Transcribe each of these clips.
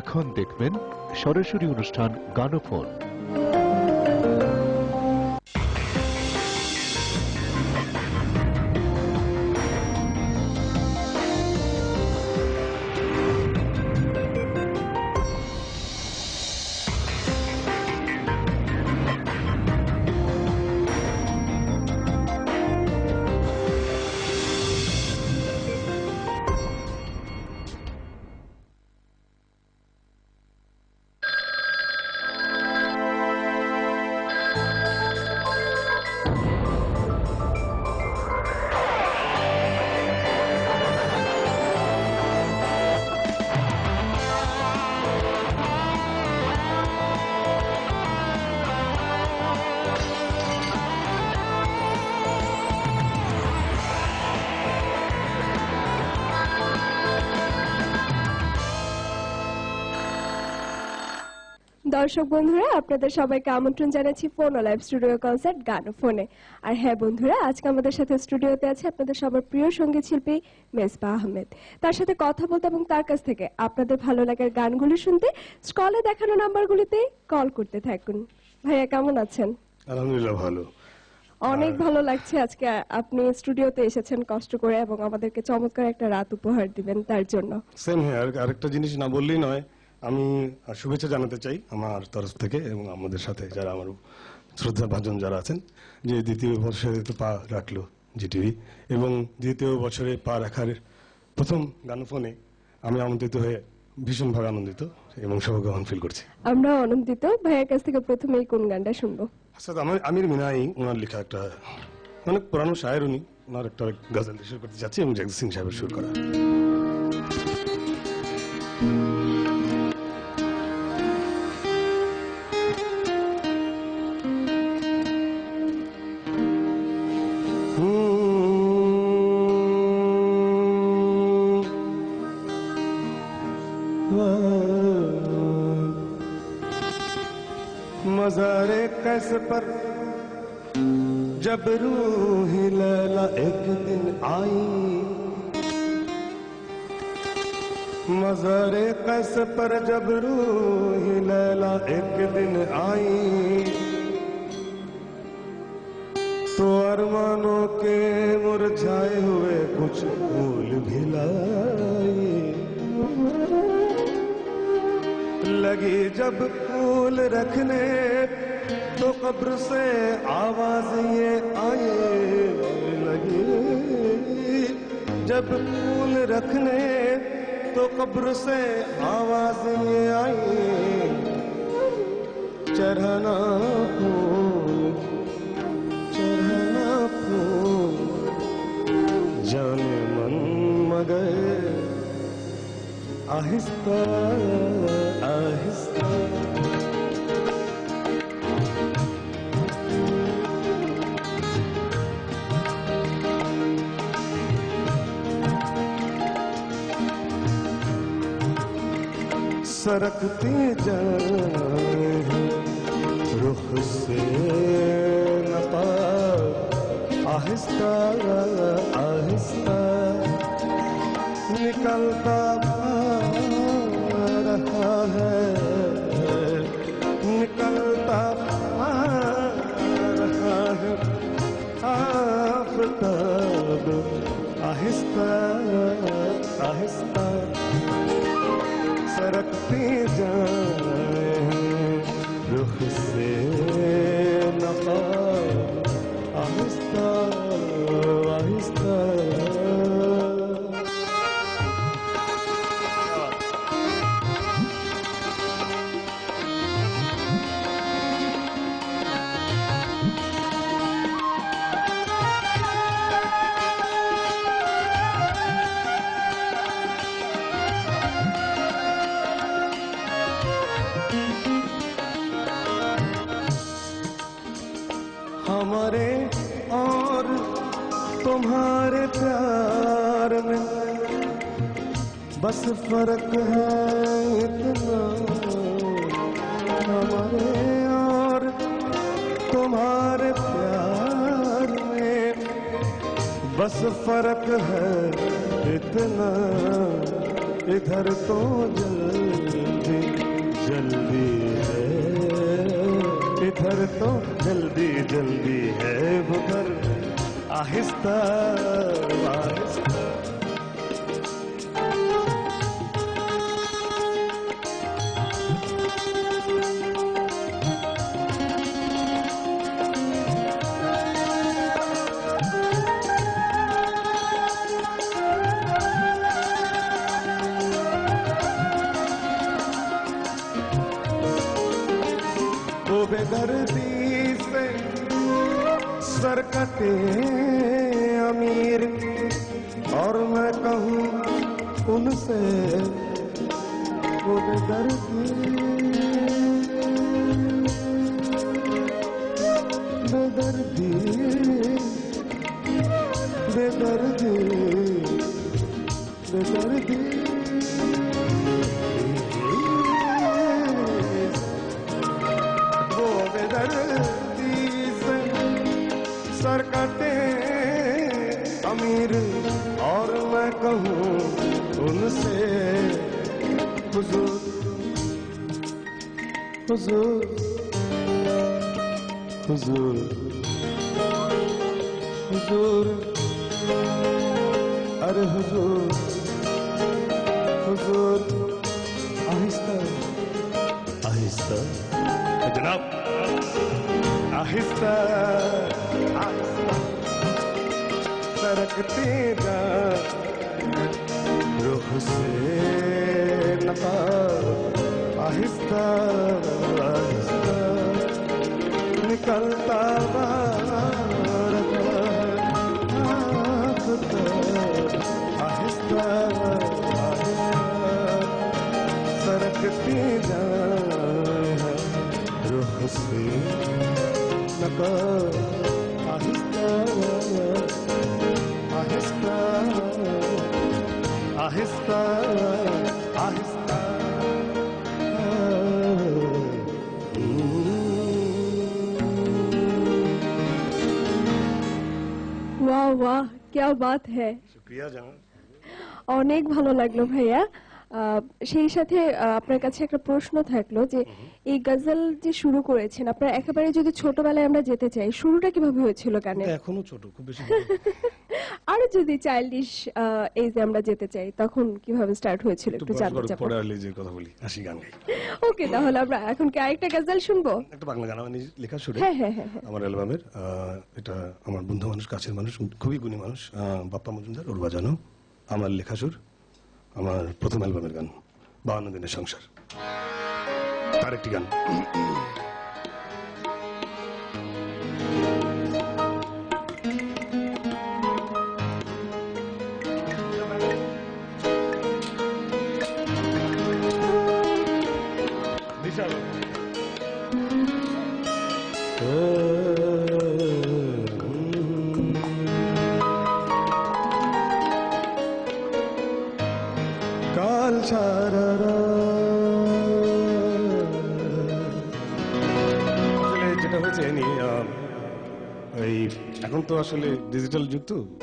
এখন দেখবেন সরাসরি অনুষ্ঠান গানফোন। দর্শক বন্ধুরা, আপনাদের সবাইকে আমন্ত্রণ জানাচ্ছি ফোন লাইভ স্টুডিও কনসার্ট গানফোনে। আর হ্যাঁ বন্ধুরা, আজকে আমাদের সাথে স্টুডিওতে আছে আপনাদের সবার প্রিয় সঙ্গীত শিল্পী মেজবাহ আহমেদ। তার সাথে কথা বলতে এবং তার কাছ থেকে আপনাদের ভালো লাগার গানগুলো শুনতে স্ক্রলে দেখানো নাম্বারগুলিতে কল করতে থাকুন। ভাইয়া কেমন আছেন? আলহামদুলিল্লাহ ভালো। অনেক ভালো লাগছে আজকে আপনি স্টুডিওতে এসেছেন কষ্ট করে এবং আমাদেরকে চমৎকার একটা রাত উপহার দিবেন তার জন্য। Same here. আরেকটা জিনিস না বললেই নয়, আমি শুভেচ্ছা জানাতে চাই আমার তরফ থেকে এবং আমাদের সাথে যারা আমার শ্রদ্ধা ভাজন যারা আছেন, যে দ্বিতীয় বছরে তো পা রাখলো জিটিভি এবং দ্বিতীয় বছরে পা রাখার প্রথম গানফোনে আমি আমন্ত্রিত হয়ে ভীষণভাবে আনন্দিত এবং সৌভাগ্যবান ফিল করছি। আমরা আনন্দিত। ভাইয়ের কাছ থেকে প্রথমেই কোন গানটা শুনবো? আচ্ছা, আমির মিনাই ওনার লেখা একটা অনেক পুরানো শায়ের, উনি ওনার একটা গজল শুরু করতে যাচ্ছি এবং জগজিৎ সিং সাহেবের সুর করা। मज़ारे कैसे पर जब रूही लैला एक दिन आई, मज़ारे कैसे पर जब रूही लैला एक दिन आई, तो अरमानों के मुरझाए हुए कुछ फूल भी लाई। लगी जब फूल रखने तो कब्र से आवाज ये आई, लगी जब फूल रखने तो कब्र से आवाज ये आई, चढ़ना फूल चढ़ना फूल जाने मन मगर आहिस्ता आहिस्ता। सरकती जाए रुख से नपा, आहिस्ता आहिस्ता निकलता रहा है, निकलता रहा है आफताब, आहिस्ता आहिस्ता सरकती जाए रुख से नफा, आहिस्ता आहिस्ता। हमारे और तुम्हारे प्यार में बस फर्क है इतना, हमारे और तुम्हारे प्यार में बस फर्क है इतना, इधर तो जल मुझे जल्दी है, इधर तो जल्दी जल्दी है, उधर आहिस्ता आहिस्ता। वो बेदर्दी से सर कटे अमीर, और मैं कहूँ उनसे वो बेदर्दी बेदर्दी बेदर्दी बेदर्दी वो बेदर्दी से सर कटे अमीर, और मैं कहूँ उनसे हुजूर हुजूर हुजूर हुजूर, अरे हुजूर हुजूर, आहिस्ता आहिस्ता जनाब, आहिस्ता आहिस्ता सरकते जा रुख से नकाब, आहिस्ता आहिस्ता निकलता बाहर आहिस्ता आहिस्ता सरकते जा रुख से नकाब, आहिस्ता आहिस्ता आहिस्ता आहिस्ता। वाह वाह, क्या बात है, শুক্রিয়া জানান। অনেক ভালো লাগলো ভাইয়া। সেই সাথে আপনার কাছে একটা প্রশ্ন থাকলো যে এই গজল যে শুরু করেছেন আপনারা, একেবারে যদি ছোটবেলায় আমরা যেতে চাই, শুরুটা কিভাবে হয়েছিল গানে? এখনো ছোট, খুব বেশি বড়। আরো যদি চাইল্ডিশ এজে আমরা যেতে চাই, তখন কিভাবে স্টার্ট হয়েছিল একটু জানতে চাই। পরে আর যে কথা বলি, আসি গান গাই। ওকে, তাহলে আমরা এখন কি আরেকটা গজল শুনবো? একটা বাংলা গান আমার লেখা সুরে, হ্যাঁ হ্যাঁ হ্যাঁ হ্যাঁ। আমার অ্যালবামের। এটা আমার বন্ধু মানুষ, কাছের মানুষ, খুবই গুণী মানুষ, বাপ্পা মজুমদার, ওর বাজানো, আমার লেখা সুর, আমার প্রথম অ্যালবামের গান 52 দিনের সংসার, তার একটি গান। কাল সারা আসলে যেটা হয়েছে এই এখন তো আসলে ডিজিটাল যুগ,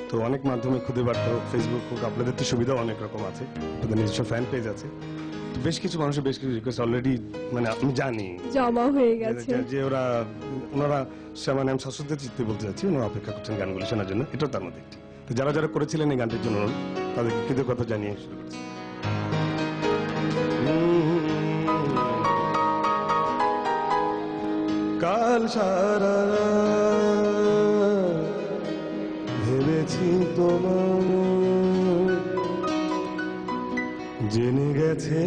তো অনেক মাধ্যমে খুদে বার্তা হোক, ফেসবুক হোক, আপনাদের তো সুবিধা অনেক রকম আছে, আপনাদের নিজস্ব ফ্যান পেজ আছে, তো বেশ কিছু মানুষের বেশ কিছু রিকোয়েস্ট অলরেডি, মানে আমি জানি জমা হয়ে গেছে যে ওনারা মানে আমি সশ্রদ্ধ চিত্তে বলতে চাচ্ছি, ওনারা অপেক্ষা করছেন গানগুলো শোনার জন্য, এটাও তার মধ্যে একটি। তো যারা যারা করেছিলেন এই গানটির জন্য তাদেরকে কৃতজ্ঞতা জানিয়ে শুরু করছি। কাল সারা ভেবেছি তোমার জেনে গেছে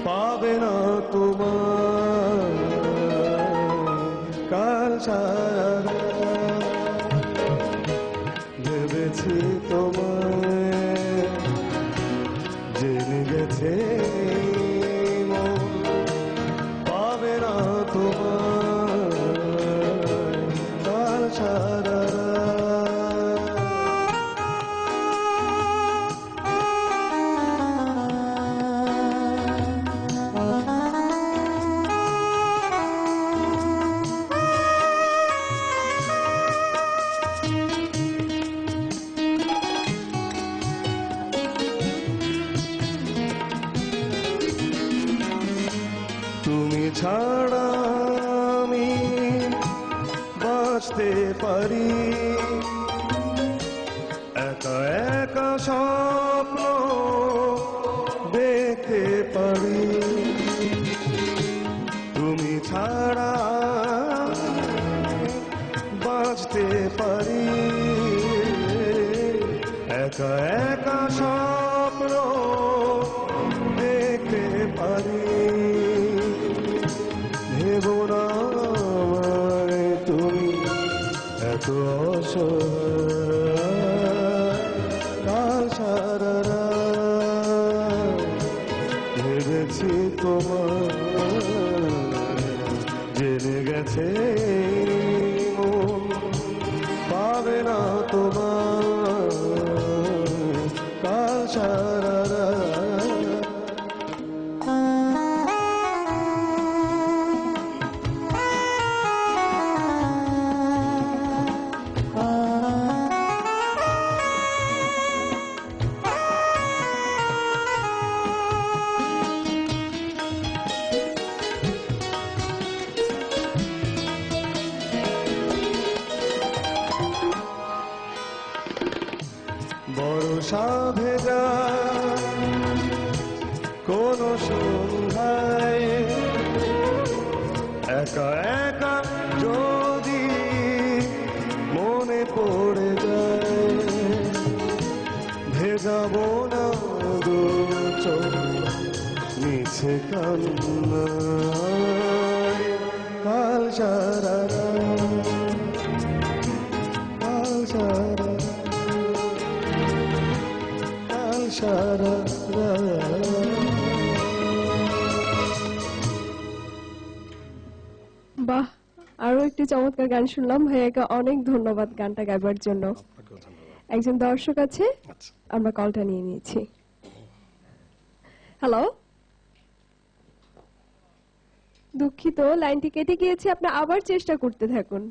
পাবে না তোমার, কাল সারা ভেবেছি তোমার জেনে গেছে পাবে না তোমার, কাল সারা পারি, একা একা স্বপ্ন দেখতে পারি, তুমি ছাড়া বাঁচতে পারি, একা একা স্বপ্ন দেখতে পারি। ভেবো না আমায় তুমি এত অসহায়, কাল সারা রাত ভেবেছি তোমার, জেনে গেছে মন পাবে না তোমার, কাল সারা রাত। বর্ষা ভেজা কোন সন্ধ্যায় একা একা যদি মনে পড়ে যায়, ভেজাবো না দু চোখ মিছে কান্নায়, কাল সারা রাত, কাল সারা সারা রাত। বাহ, আরো একটি চমৎকার গান শুনলাম। ভাইয়াকে অনেক ধন্যবাদ গানটা গাইবার জন্য। আপনাকেও ধন্যবাদ। একজন দর্শক আছে, আচ্ছা, আমরা কলটা নিয়ে নিয়েছি। হ্যালো, দুঃখিত লাইনটি কেটে গিয়েছে, আপনি আবার চেষ্টা করতে থাকুন।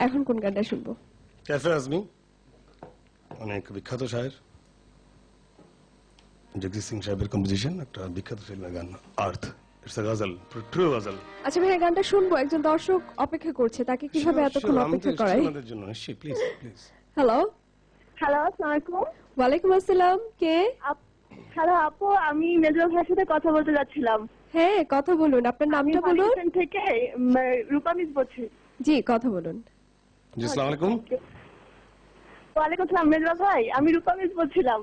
এখন কোন গানটা শুনবো? ক্যাফে আজমি, অনেক বিখ্যাত শায়ের, জগজিৎ সিং সাহেবের কম্পোজিশন, একটা বিখ্যাত ফিল্মের গান আর্থ। ইটস আ গজল, ট্রু গজল। আচ্ছা ভাইয়া, গানটা শুনবো। একজন দর্শক অপেক্ষা করছে, তাকে কিভাবে এতক্ষণ অপেক্ষা করাই? আমাদের জন্য নিশ্চয়ই, প্লিজ প্লিজ। হ্যালো, হ্যালো, আসসালামু আলাইকুম। ওয়ালাইকুম আসসালাম। কে? হ্যালো আপু, আমি মেজর ভাইয়ের সাথে কথা বলতে যাচ্ছিলাম। হ্যাঁ, কথা বলুন, আপনার নামটা বলুন। আমি থেকে রূপা মিস বলছি। জি, কথা বলুন। জি, আসসালামু আলাইকুম। ওয়ালাইকুম আসসালাম মেজর ভাই, আমি রূপা মিস বলছিলাম।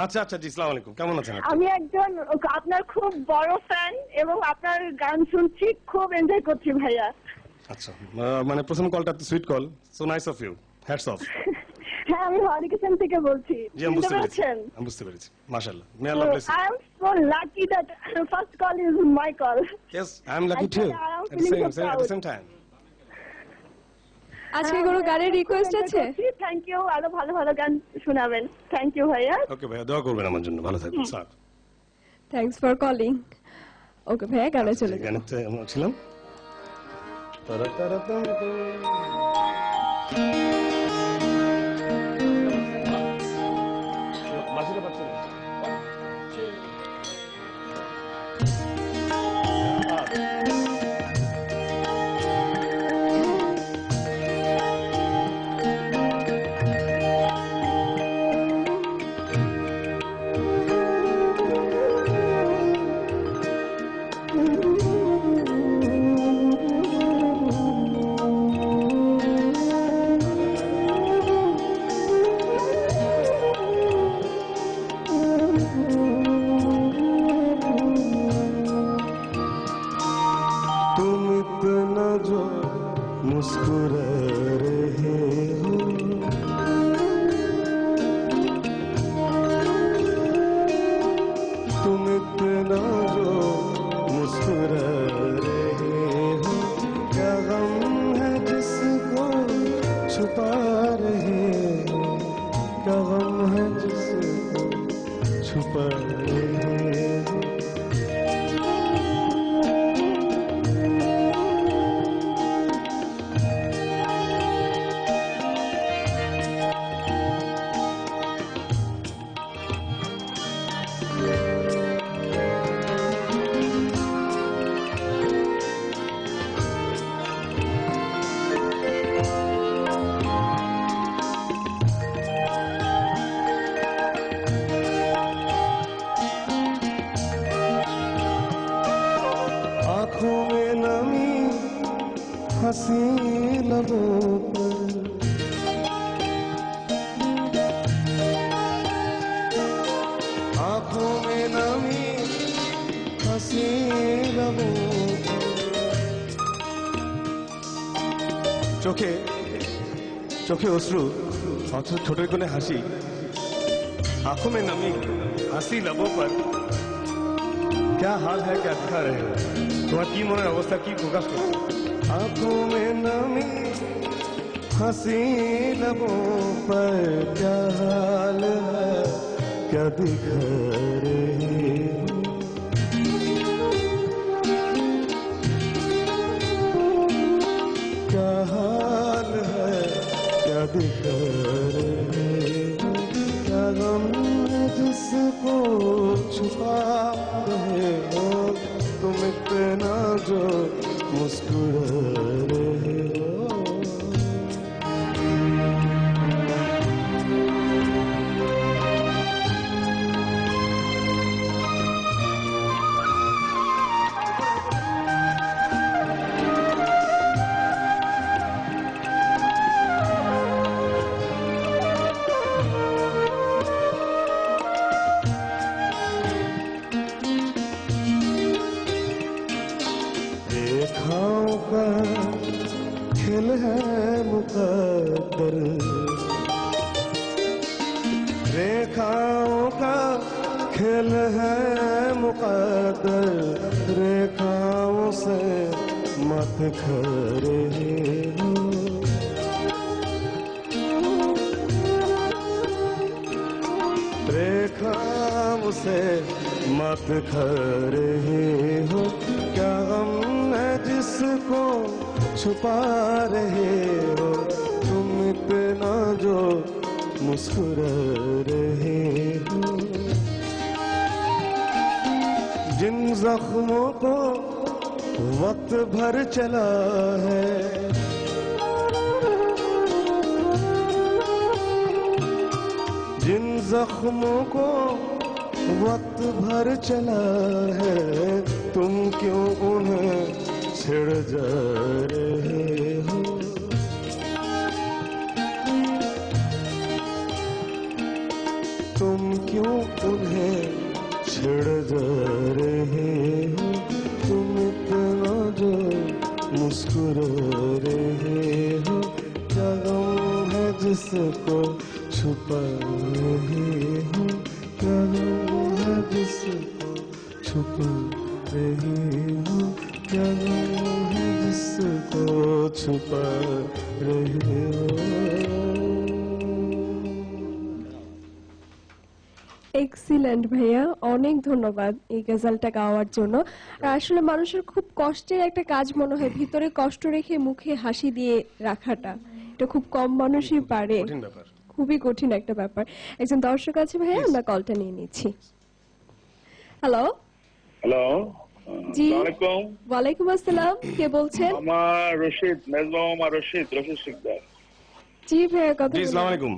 আচ্ছা আচ্ছা, জি, আসসালামু আলাইকুম। কেমন আছেন আপনি? আমি একজন আপনার খুব বড় ফ্যান এবং আপনার গান শুনছি, খুব এনজয় করছি ভাইয়া। আচ্ছা, মানে প্রথম কলটা তো sweet call, so nice of you, hats off. হ্যাঁ, আমি হরিকিশন থেকে বলছি। জি, আমি বুঝতে পেরেছি, পেরেছেন? আমি বুঝতে পেরেছি। মাশাআল্লাহ, may Allah bless you. I am so lucky that first call is my call. Yes, I am lucky too. Actually, I am At the feeling so same proud. time. আজকে কোনো গানের রিকোয়েস্ট আছে? থ্যাংক ইউ, আরো ভালো ভালো গান শোনাবেন। Thank you ভাইয়া। ওকে ভাইয়া, দোয়া করবেন আমার জন্য, ভালো থাকবেন sir. Thanks for calling. Okay ভাইয়া, গানে চলে যান। গানেতে আমরা ছিলাম। বাসিটা পাচ্ছি না। चोखे चोखे अश्रु अथच छोटे कोने हासि आंखों में नमी हंसी लबों पर क्या हाल है क्या दिखा रहे हो तुम्हार की मन अवस्था की प्रकाश कर आंखों में नमी हंसी लबों पर क्या हाल है क्या दिखा रहे हो क्या हाल है क्या दिखा रहे हो क्या गम है जिसको छुपा रहे हो तुम इतना जो मुस्कुरा रहे हो रेखाओं का खेल है मुकद्दर रेखाओं का खेल है मुकद्दर रेखाओं से मत खरे हो रेखाओं से मत खरे हो क्या गम है जिसको छुपा रहे हो तुम इतना जो मुस्कुरा रहे हो जिन जख्मों को वक्त भर चला है जिन जख्मों को वक्त भर चला है तुम क्यों उन्हें छिड़ जा रहे हो तुम क्यों उन्हें छिड़ जा रहे हो तुम इतना जो मुस्कुरा रहे हो क्या गम है जिसको छुपा रहे हो क्या गम है जिसको छुपा रहे हो क्या गम है जिसको छुपा रहे हो এক্সিলেন্ট ভাইয়া, অনেক ধন্যবাদ এই গজলটা গাওয়ার জন্য। আর আসলে মানুষের খুব কষ্টের একটা কাজ মনে হয় ভিতরে কষ্ট রেখে মুখে হাসি দিয়ে রাখাটা, এটা খুব কম মানুষই পারে, কঠিন ব্যাপার। খুবই কঠিন একটা ব্যাপার। একজন দর্শক আছে ভাইয়া, আমরা কলটা নিয়ে নিচ্ছি। হ্যালো হ্যালো জি, আসসালামু ওয়ালাইকুম আসসালাম, কে বলছেন? আমার রশিদ মেজবাহ আমার রশিদ শিকদার। জি ভাইয়া, কথা জি, বলুন। আসসালামু আলাইকুম।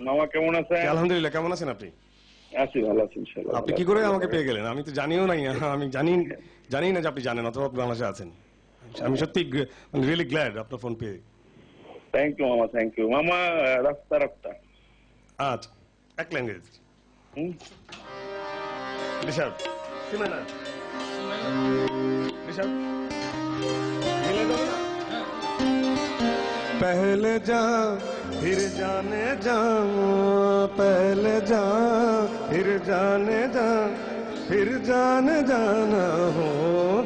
মামা কেমন আছেন? আলহামদুলিল্লাহ, কেমন আছেন আপনি? আছি ভালো আছি ইনশাআল্লাহ। আপনি কি করে আমাকে পেয়ে গেলেন? আমি তো জানিও নাই, আমি জানি না যে আপনি জানেন অথবা আপনি বাংলাদেশে আছেন। আমি সত্যি রিয়েলি গ্ল্যাড আপনার ফোন পেয়ে। থ্যাংক ইউ মামা, থ্যাংক ইউ মামা। রাস্তা আচ্ছা, এক ল্যাঙ্গুয়েজ হুম ঋষভ সিমেনা ঋষভ মিলে যাবে না? पहले जा फिर जाने जा पहले जा फिर जाने जा फिर जाने जाना हो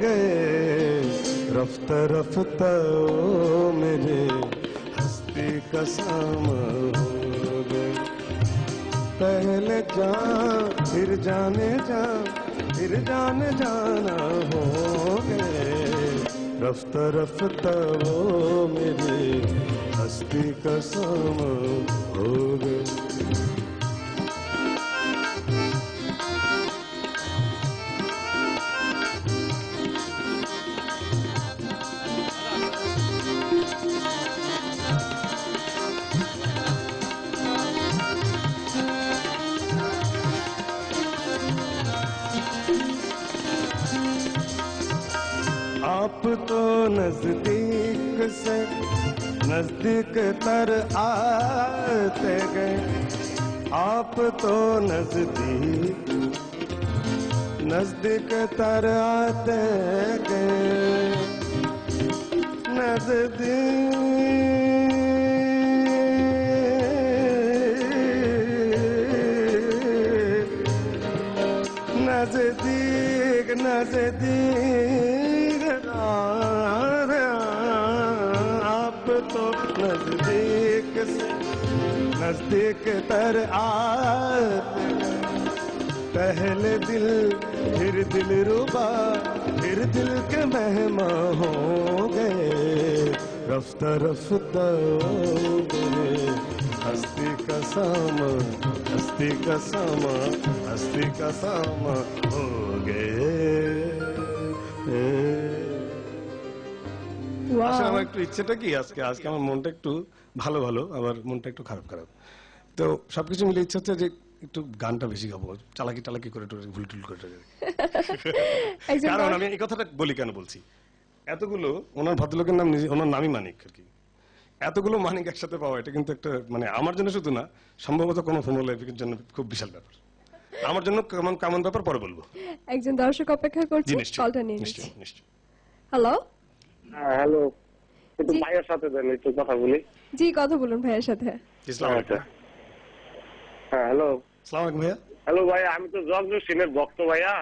गए रफ्ता रफ्ता ओ मेरे हस्ती का सामा हो गए पहले जा फिर जाने जा फिर जाने जाना हो गए रफ्ता रफ्ता वो मेरी हस्ती का सामा हो गए। आप तो नजदीक से नजदीक तर आते गए आप तो नजदीक तर आते गए नजदीक नजदीक आप तो नजदीक नजदीक तर आते पहले दिल फिर दिल रुबा फिर दिल के मेहमा हो गए रफ्ता रफ्ता हस्ती का सामा हस्ती का सामा हस्ती का सामा हो गए আসলে আমার একটু ইচ্ছেটা কি আজকে আজকে আমার মনটা একটু ভালো ভালো আবার মনটা একটু খারাপ খারাপ তো সবকিছু মিলে ইচ্ছা হচ্ছে যে একটু গানটা বেশি গাবো চালাকি টালাকি করে ভুল টুল করে কারণ আমি এই কথাটা বলি কেন বলছি এতগুলো ওনার ভদ্রলোকের নাম ওনার নামই মানিক আর কি এতগুলো মানিক একসাথে পাওয়া এটা কিন্তু একটা মানে আমার জন্য শুধু না সম্ভবত কোনো ফর্মাল লাইফের জন্য খুব বিশাল ব্যাপার আমার জন্য কেমন কেমন ব্যাপার পরে বলবো একজন দর্শক অপেক্ষা করছে কলটা নিয়ে নিচ্ছি নিশ্চয়ই হ্যালো হ্যালো একটু ভাইয়ের সাথে দেন একটু কথা বলি জি কথা বলুন ভাইয়ের সাথে আসসালামু আলাইকুম হ্যাঁ হ্যালো আসসালামু আলাইকুম ভাইয়া হ্যালো ভাইয়া আমি তো জর্জ সিনের ভক্ত ভাইয়া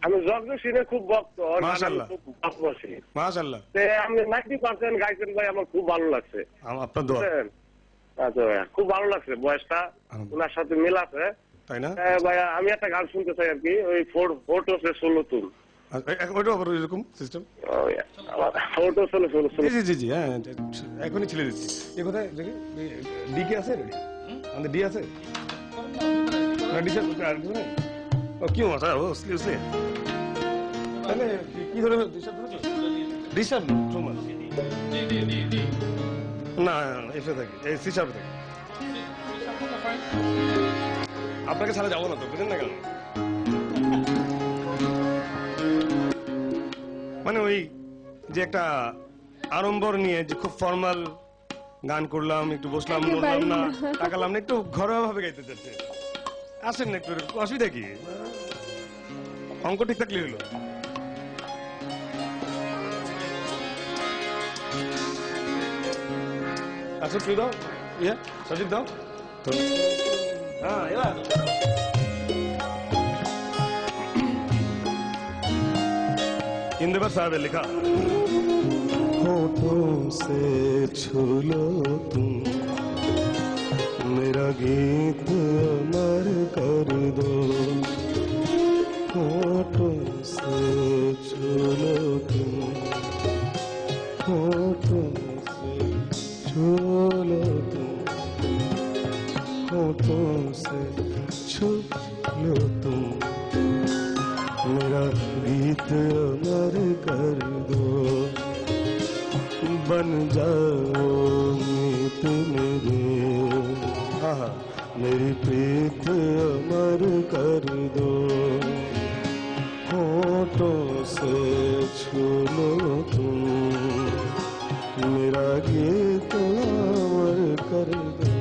আমি জর্জ সিনের খুব ভক্ত মাশাআল্লাহ খুব ভালোবাসি মাশাআল্লাহ আমি 90% গাইছেন ভাই আমার খুব ভালো লাগছে আপনার দোয়া আচ্ছা ভাইয়া খুব ভালো লাগছে বয়সটা ওনার সাথে মিল আছে তাই না ভাইয়া আমি একটা গান শুনতে চাই আর কি ওই ফোটো সে ষোলো তুল ওইটা আবার এরকম সিস্টেম ফোটো ষোলো ষোলো জি জি জি হ্যাঁ এখনই ছেড়ে দিচ্ছি এ কোথায় দেখি ডি কে আছে রেডি আমাদের ডি আছে ডি স্যার আর কিছু নেই ও কি মাথা ও স্লিভসে তাহলে কি ধরে ডি স্যার ট্রুমার না এফে থাকে এই সি শার্পে থাকে আপনাকে ছাড়া যাবো না তো বুঝেন না কেন মানে ওই যে একটা আড়ম্বর নিয়ে যে খুব ফর্মাল গান করলাম একটু বসলাম বললাম না তাকালাম না একটু ঘরোয়া ভাবে গাইতে চাচ্ছে আসেন না একটু অসুবিধা কি অঙ্ক ঠিক থাকলে হলো আচ্ছা তুই দাও ইয়া সজিত দাও হ্যাঁ এবার इंदवर साहब ने लिखा होठों से छू लो तुम मेरा गीत अमर कर दो होठों से छू लो तुम होठों से छू लो तुम होठों से छू लो तुम मेरा गीत अमर कर दो बन जाओ मीत मेरे हाँ मेरी प्रीत अमर कर दो होठों से छू लो तुम मेरा गीत अमर कर दो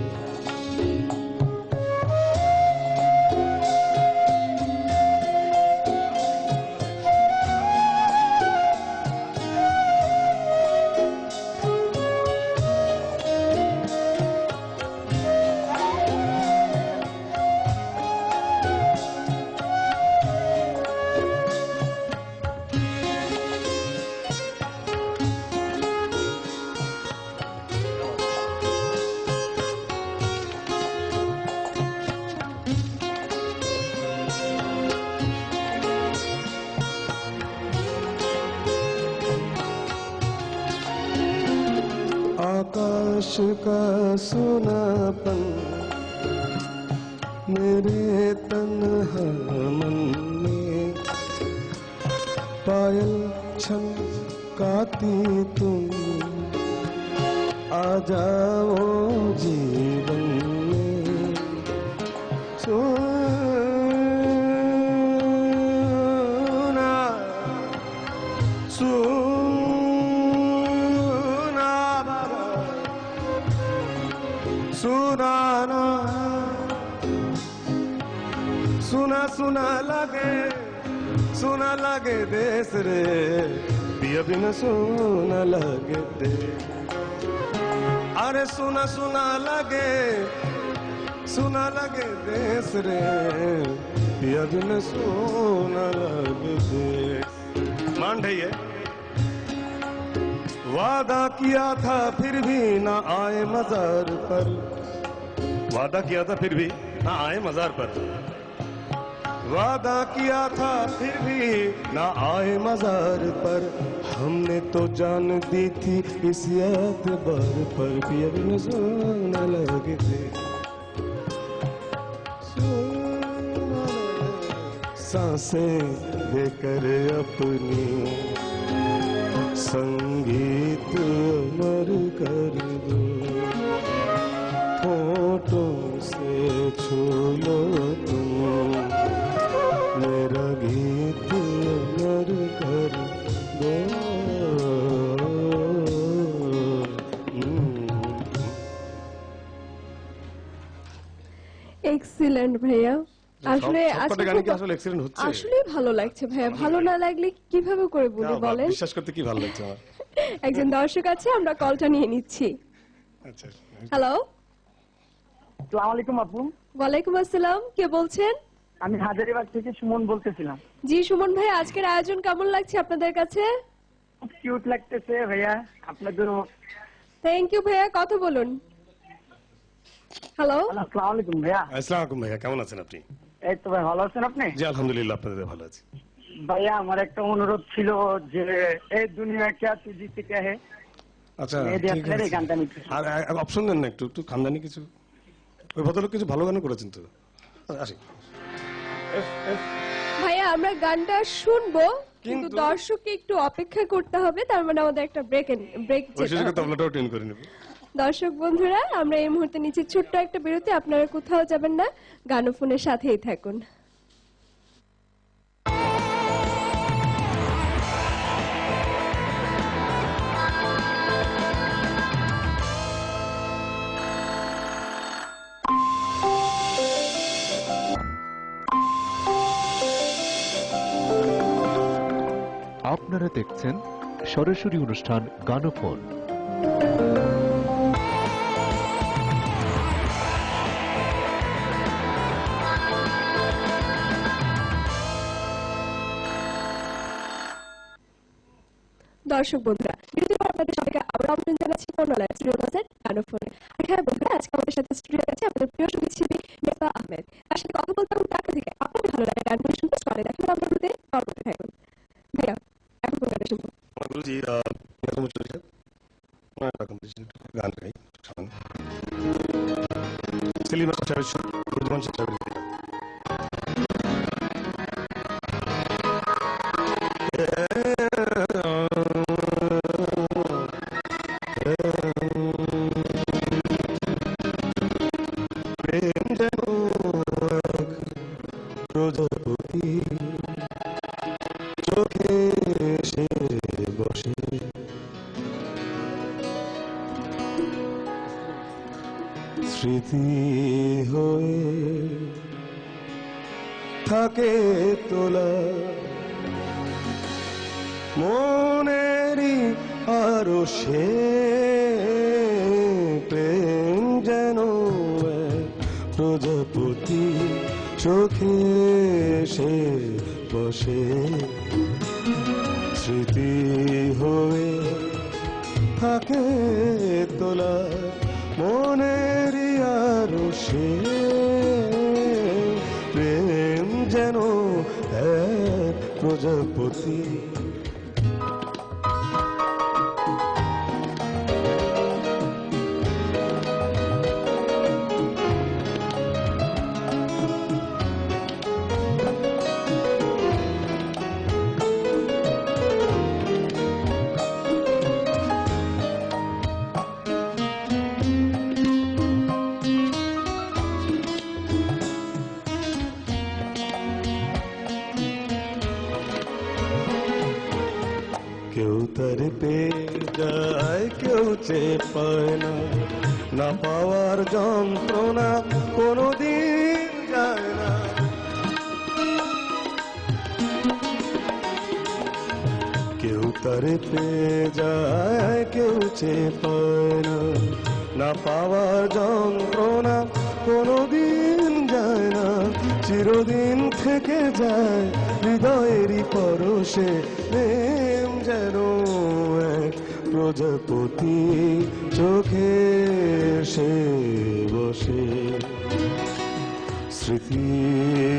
आकाश का सुनापन मेरे तन्हा मन में पायल छनकाती तुम आ जाओ जीवन में सुना सुनाना सुना सुना लगे देश रे पिया बिन सोना लगे दे, अरे सुना सुना लगे देश रे, पिया बिन सोना लगे दे। मान ढैये वादा किया था फिर भी ना आए मजार पर, वादा किया था फिर भी ना आए मजार पर, वादा किया था फिर भी ना आए मजार पर, हमने तो जान दी थी इस एतबार पर, पिया बिन सोना लगे थे, सांसें देकर अपनी संगीत अमर कर दो, होठों से छू लो तुम मेरा गीत अमर कर दो। এক্সিলেন্ট ভাইয়া। আসলে সবকটা গানে কি আসলে এক্সিলেন্ট হচ্ছে? আসলে ভালো লাগছে ভাইয়া, ভালো না লাগলে কিভাবে করে বলি বলেন? বিশ্বাস করতে কি ভালো লাগছে আমার। একজন দর্শক আছে, আমরা কলটা নিয়ে নিচ্ছি। আচ্ছা, হ্যালো, আসসালামু আলাইকুম আপু। ওয়ালাইকুম আসসালাম, কে বলছেন? আমি হাজারীবাগ থেকে সুমন বলতেছিলাম। জি সুমন ভাই, আজকের আয়োজন কেমন লাগছে আপনাদের কাছে? খুব কিউট লাগতেছে ভাইয়া আপনাদের। থ্যাংক ইউ ভাইয়া, কথা বলুন। হ্যালো, আসসালামু আলাইকুম ভাইয়া। আসসালামু আলাইকুম ভাইয়া, কেমন আছেন আপনি? এই তো ভাই, ভালো আছেন আপনি? জি আলহামদুলিল্লাহ, আপনাদের ভালো আছি। ভাইয়া আমার একটা অনুরোধ ছিল যে এই দুনিয়া क्या तू जीते क्या है, আচ্ছা মেহেদী ঠিক হাসানের এই আছে। গানটা নিতে। আর অপশন দেন না একটু, একটু খানদানি কিছু। ওই ভদ্রলোক কিছু ভালো গান করেছেন তো। আসি ভাইয়া আমরা গানটা শুনবো, কিন্তু কিন্তু দর্শককে একটু অপেক্ষা করতে হবে, তার মানে আমাদের একটা ব্রেক ওই সুযোগে তবলাটাও টিউন করে নেব। দর্শক বন্ধুরা, আমরা এই মুহূর্তে নিচ্ছি ছোট্ট একটা বিরতি, আপনারা কোথাও যাবেন না, গানোফোনের সাথেই থাকুন। আপনারা দেখছেন সরাসরি অনুষ্ঠান গানোফোন। দর্শক বন্ধুরা, বিরতির পর আপনাদের সবাইকে আবার আমন্ত্রণ জানাচ্ছি ফোনওয়ালা স্টুডিও কনসার্ট গানোফোনে। আর হ্যাঁ বন্ধুরা, আজকে আমাদের সাথে স্টুডিও আছে আমাদের প্রিয় সঙ্গীত শিল্পী মেজবা আহমেদ। তার সাথে কথা বলতে এবং তার থেকে আপনাদের ভালো লাগে গানগুলো শুনতে স্টলে দেখেন আমরা শুরুতে কল করতে থাকুন। ভাইয়া এখন কোন গানটা শুনবো? গুরুজি এরকম চলছে এরকম গান গাই সেলিমা সাহেব প্রেম যেন প্রজাপতি চোখে এসে বসে, স্মৃতি হয়ে থাকে তোলা মনেরই আরো সে, প্রেম যেন প্রজাপতি চোখে এসে বসে, স্মৃতি হয়ে থাকে তোলা মনেরই আরো সে, প্রেম যেন এক প্রজাপতি। কেউ তার পেয়ে যায়, কেউ চেয়ে পায় না, না পাওয়ার যন্ত্রণা কোনোদিন যায় না। কেউ তার একবারে পেয়ে যায় কেউ চেয়ে পায় না, না পাওয়ার যন্ত্রণা কোনোদিন যায় না, চিরদিন থেকে যায় হৃদয়েরই পরশে। প্রেম যেন এক প্রজাপতি চোখে এসে বসে, স্মৃতি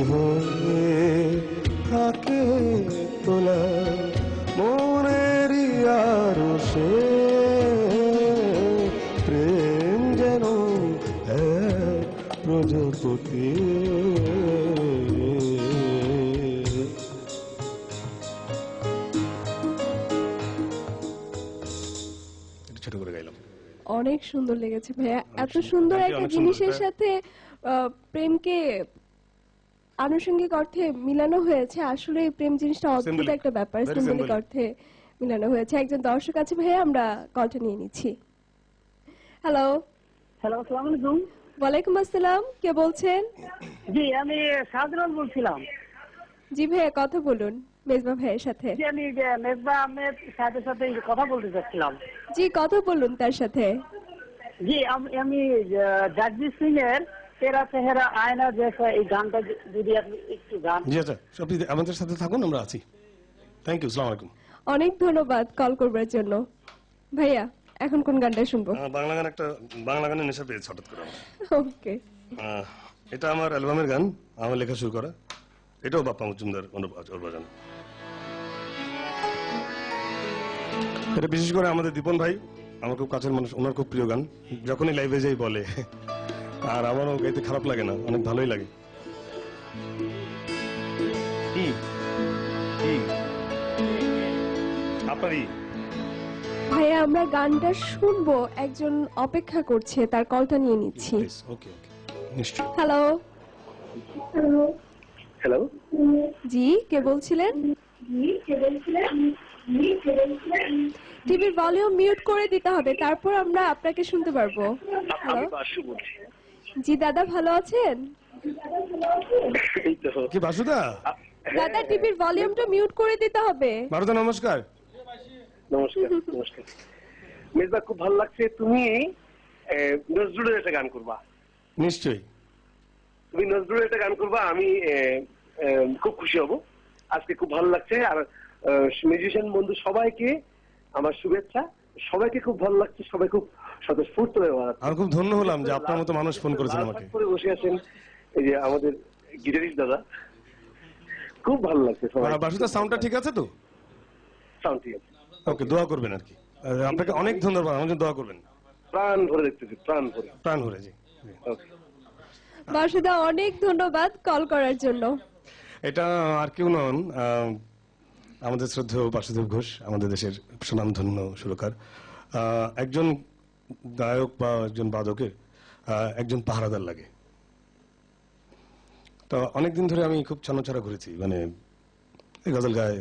হয়ে থাকে তোলা মনেরই আরশে। প্রেম যেন এক প্রজাপতি। ছোট করে গাইলাম। অনেক সুন্দর লেগেছে ভাইয়া, এত সুন্দর Thank you, একটা অনেক সুন্দর। জিনিসের সাথে প্রেমকে আনুষঙ্গিক অর্থে মিলানো হয়েছে। আসলে এই প্রেম জিনিসটা অদ্ভুত Symbolic, একটা ব্যাপার, very সিম্বলিক symbolic. অর্থে মিলানো হয়েছে। একজন দর্শক আছে ভাইয়া, আমরা কলটা নিয়ে নিচ্ছি। হ্যালো, হ্যালো, আসসালামু আলাইকুম। ওয়ালাইকুম আসসালাম, কে বলছেন? জি, আমি শাহজালাল বলছিলাম। জি ভাইয়া, কথা বলুন মেজবা ভাইয়ের সাথে। জি, আমি মেজবা আহমেদ সাহেবের সাথে কথা বলতে চাচ্ছিলাম। জি, কথা বলুন তার সাথে। জি, আমি জগজিৎ সিং এর তেরা চেহারা আয়না জেসা এই গানটা যদি আপনি একটু গান। জি আচ্ছা, আপনি আমাদের সাথে থাকুন, আমরা আছি। থ্যাংক ইউ, আসসালামু আলাইকুম। অনেক ধন্যবাদ কল করবার জন্য। ভাইয়া, এখন কোন গানটা শুনবো? বাংলা গান, একটা বাংলা গানের নেশা পেয়েছি হঠাৎ করে আমার। ওকে, এটা আমার অ্যালবামের গান, আমার লেখা শুরু করা। এটাও বাপ্পা মজুমদার ওর বাজানো। এটা বিশেষ করে আমাদের দীপন ভাই, আমার খুব কাছের মানুষ, ওনার খুব প্রিয় গান। যখনই লাইভে যাই বলে, আর আমারও গাইতে খারাপ লাগে না, অনেক ভালোই লাগে। কি কি আপনারই ভাইয়া আমরা গানটা শুনবো, একজন অপেক্ষা করছে, তার কলটা নিয়ে নিচ্ছি। ওকে ওকে, নিশ্চয়ই। হ্যালো, হ্যালো, জি কে বলছিলেন? টিভির ভলিউম মিউট করে দিতে হবে, তারপর আমরা আপনাকে শুনতে পারবো। হ্যালো, বাসু বলছি। জি দাদা, ভালো আছেন? এই তো কি বাসুদা? দাদা, টিভির ভলিউমটা মিউট করে দিতে হবে। বারুদা নমস্কার। নমস্কার। নমস্কার মেজবা, খুব ভালো লাগছে। তুমি নজরুলের একটা গান করবা। নিশ্চয়ই। তুমি নজরুলের একটা গান করবা, আমি খুব খুশি হব। আজকে খুব ভালো লাগছে। আর মিউজিশিয়ান বন্ধু সবাইকে আমার শুভেচ্ছা। সবাইকে খুব ভালো লাগছে, সবাই খুব স্বতঃস্ফূর্ত হয়ে বেড়াচ্ছে। আর খুব ধন্য হলাম যে আপনার মতো মানুষ ফোন করেছেন আমাকে। করে বসে আছেন এই যে আমাদের গিটারিস্ট দাদা, খুব ভালো লাগছে সবাই। বাসুদার সাউন্ডটা ঠিক আছে তো? সাউন্ড ঠিক আছে। ওকে, দোয়া করবেন আর কি। আপনাকে অনেক ধন্যবাদ, আমার জন্য দোয়া করবেন। প্রাণ ভরে দেখতেছি, প্রাণ ভরে। প্রাণ ভরে, জি। ওকে। বাসুদা, অনেক ধন্যবাদ কল করার জন্য। এটা আর কেউ নন, আমাদের শ্রদ্ধেয় বাসুদেব ঘোষ, আমাদের দেশের সুনামধন্য সুরকার। একজন গায়ক বা একজন বাদকের একজন পাহারাদার লাগে। তো অনেকদিন ধরে আমি খুব ছাড়া ঘুরেছি, মানে এই গজল গায়ে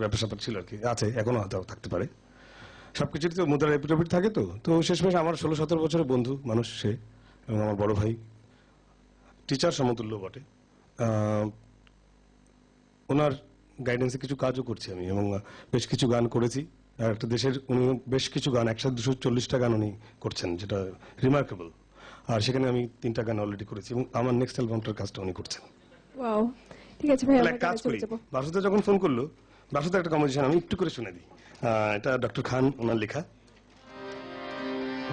ব্যাপার স্যাপার ছিল আর কি, আছে, এখনো হয়তো থাকতে পারে। সবকিছুরই তো মুদ্রার এপিটোপিট থাকে। তো শেষমেশ আমার 16-17 বছরের বন্ধু মানুষ সে, এবং আমার বড় ভাই, টিচার সমতুল্য বটে। ওনার গাইডেন্সে কিছু কাজও করছি আমি, এবং বেশ কিছু গান করেছি। আর একটা দেশের উনি বেশ কিছু গান, 100-240টা গান উনি করছেন, যেটা রিমার্কেবল। আর সেখানে আমি 3টা গান অলরেডি করেছি, এবং আমার নেক্সট অ্যালবামটার কাজটা উনি করছেন। ওয়াও, ঠিক আছে ভাই, তাহলে আমরা এক কাজ গানে চলে করি, যাবো। বাসুদা যখন ফোন করলো, বাসুদা একটা কম্পোজিশন আমি একটু করে শুনে দিই। এটা ডক্টর খান ওনার লেখা।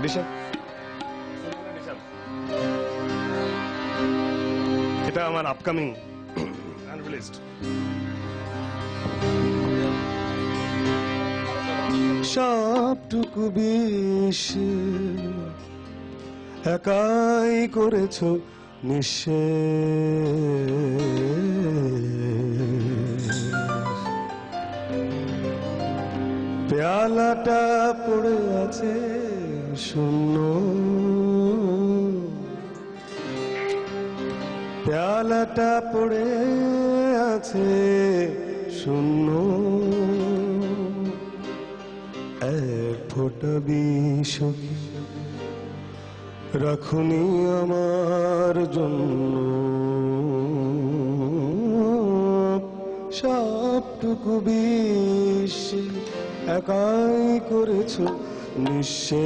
দিশা, এটা আমার আপকামিং আনরিলিজড। সবটুকু বিষ একাই করেছ নিঃশেষ, পেয়ালাটা পড়ে আছে শূন্য, পেয়ালাটা পড়ে আছে শূন্য, এক ফোঁটা বিষ রাখুনি আমার জন্য, সবটুকু বিষ একাই করেছ নিঃশেষ।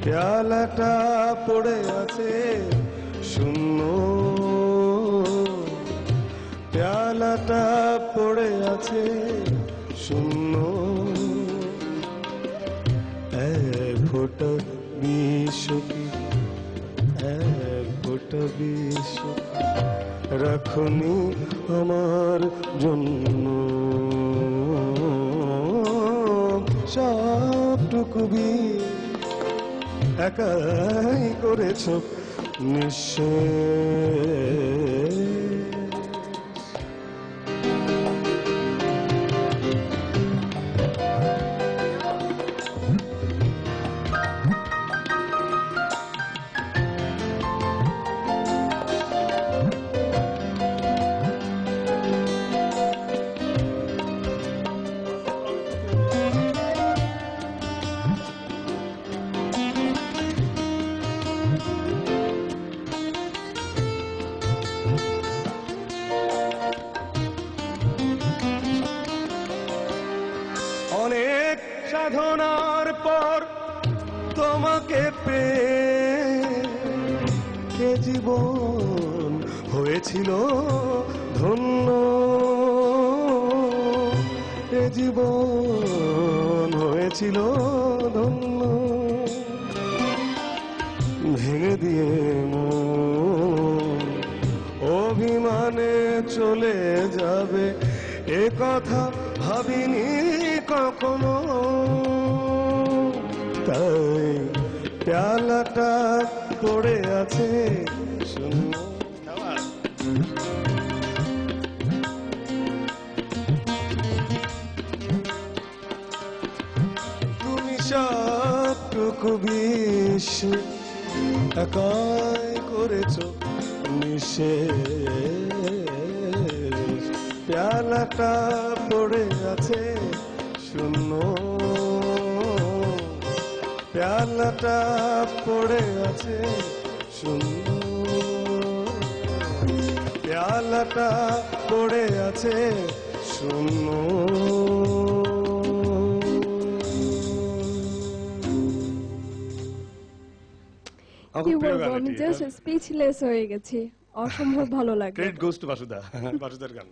পেয়ালাটা পড়ে আছে শূন্য, পেয়ালাটা পড়ে আছে শূন্য। এক ফোঁটা বিষ কি, এক ফোঁটা বিষ রাখনি আমার জন্য। সবটুকু বিষ একাই করেছ নিঃশেষ। অনেক সাধনার পর তোমাকে পেয়ে জীবন হয়েছিল ধন্য, এ জীবন হয়েছিল ধন্য। ভেঙে দিয়ে মন অভিমানে চলে যাবে, এ কথা ভাবিনি কখনো। তাই পেয়ালাটা পড়ে আছে শূন্য। তুমি সবটুকু বিষ একাই করেছ নিঃশেষ। পেয়ালাটা পড়ে আছে শূন্য, পেয়ালাটা পড়ে আছে শূন্য, পেয়ালাটা পড়ে আছে শূন্য। কি বলবো, আমি জাস্ট স্পিচলেস হয়ে গেছি, অসম্ভব ভালো লাগে। ক্রেডিট গোস টু বাসুদা, বাসুদার গান।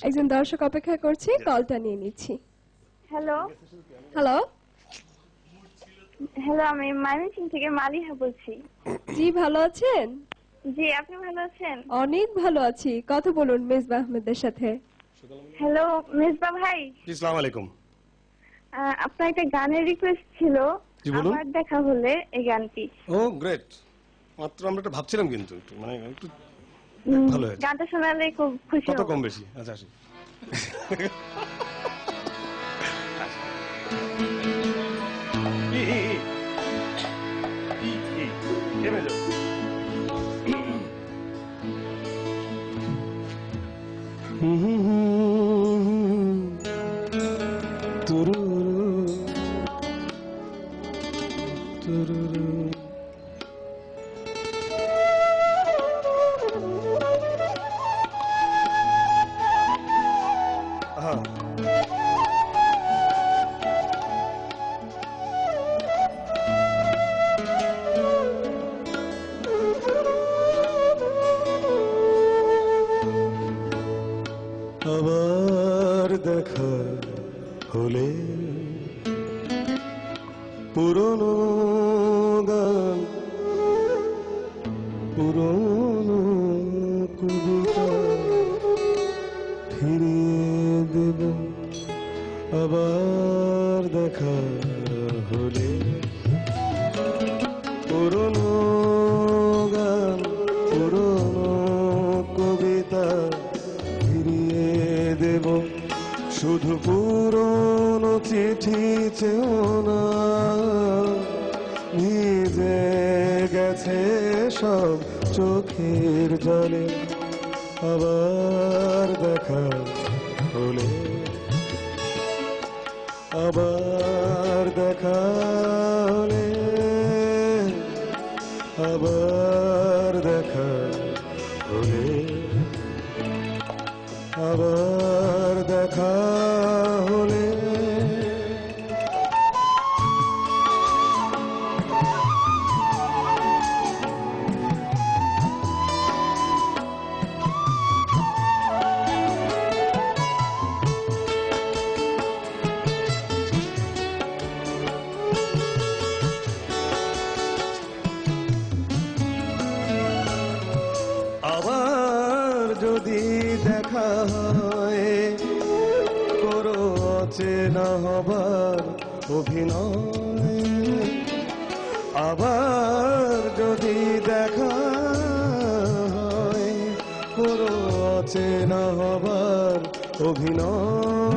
একজন দর্শক অপেক্ষা করছে, কলটা নিয়ে নিচ্ছি। হ্যালো হ্যালো, হ্যালো, আমি ময়মনসিংহ থেকে মালিহা বলছি। জি ভালো আছেন? জি, আপনি ভালো আছেন? অনেক ভালো আছি। কথা বলুন মেজবাহ আহমেদের সাথে। হ্যালো মেজবা ভাই, আসসালামু আলাইকুম। আপনার একটা গানের রিকোয়েস্ট ছিল, জি বলুন। আবার দেখা হলে এই গানটি। ও গ্রেট, মাত্র আমরা একটা ভাবছিলাম কিন্তু একটু মানে একটু ভালো হয়েছে। গানটা শোনালে খুব খুশি কত হব। কম বেশি? আচ্ছা আসি। আবার দেখা হলে পুরনো গান, পুরনো কবিতা ফিরিয়ে দেব। আবার দেখা হলে পুরনো গান, পুরনো কবিতা ফিরিয়ে দেব। শুধু পুরনো চিঠি চেও না, ভিজে গেছে সব চোখের জলে। আবার দেখা হলে, আবার দেখা হলে, আবার দেখা হলে হয় করো অচেনা হবার অভিনয় আবার যদি দেখা হয় করো অচেনা হবার অভিনয়